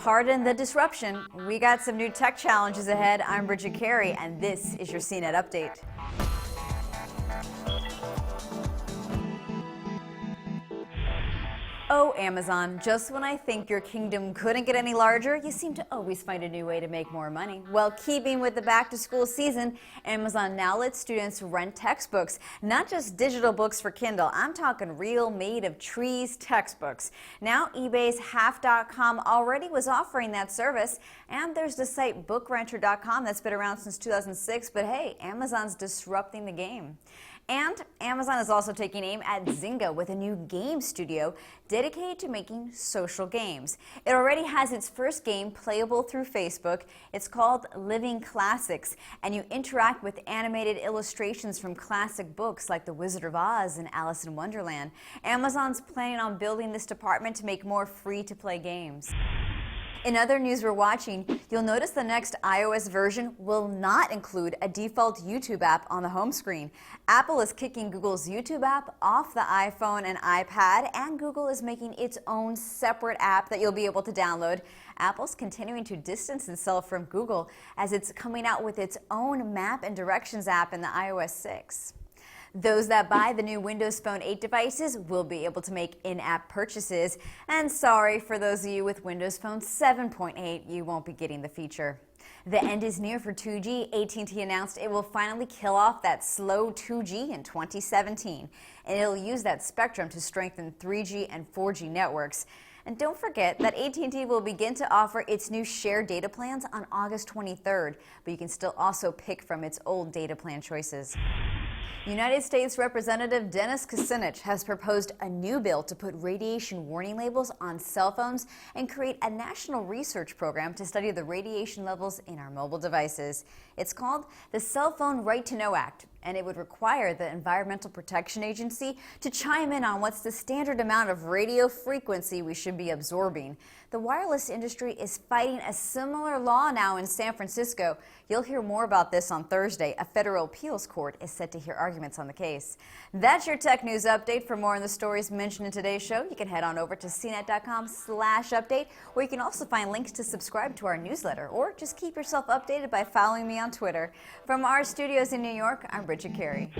Pardon the disruption. We got some new tech challenges ahead. I'm Bridget Carey, and this is your CNET update. Oh, Amazon, just when I think your kingdom couldn't get any larger, you seem to always find a new way to make more money. Well, keeping with the back-to-school season, Amazon now lets students rent textbooks, not just digital books for Kindle. I'm talking real, made-of-trees textbooks. Now, eBay's Half.com already was offering that service, and there's the site BookRenter.com that's been around since 2006, but hey, Amazon's disrupting the game. And Amazon is also taking aim at Zynga with a new game studio dedicated to making social games. It already has its first game playable through Facebook. It's called Living Classics, and you interact with animated illustrations from classic books like The Wizard of Oz and Alice in Wonderland. Amazon's planning on building this department to make more free-to-play games. In other news we're watching, you'll notice the next iOS version will not include a default YouTube app on the home screen. Apple is kicking Google's YouTube app off the iPhone and iPad, and Google is making its own separate app that you'll be able to download. Apple's continuing to distance itself from Google as it's coming out with its own map and directions app in the iOS 6. Those that buy the new Windows Phone 8 devices will be able to make in-app purchases. And sorry for those of you with Windows Phone 7.8, you won't be getting the feature. The end is near for 2G. AT&T announced it will finally kill off that slow 2G in 2017. And it'll use that spectrum to strengthen 3G and 4G networks. And don't forget that AT&T will begin to offer its new shared data plans on August 23rd, but you can still also pick from its old data plan choices. United States Representative Dennis Kucinich has proposed a new bill to put radiation warning labels on cell phones and create a national research program to study the radiation levels in our mobile devices. It's called the Cellphone Right to Know Act, and it would require the Environmental Protection Agency to chime in on what's the standard amount of radio frequency we should be absorbing. The wireless industry is fighting a similar law now in San Francisco. You'll hear more about this on Thursday. A federal appeals court is set to hear arguments on the case. That's your tech news update. For more on the stories mentioned in today's show, you can head on over to cnet.com/update, where you can also find links to subscribe to our newsletter, or just keep yourself updated by following me on Twitter. From our studios in New York, I'm Bridget Carey.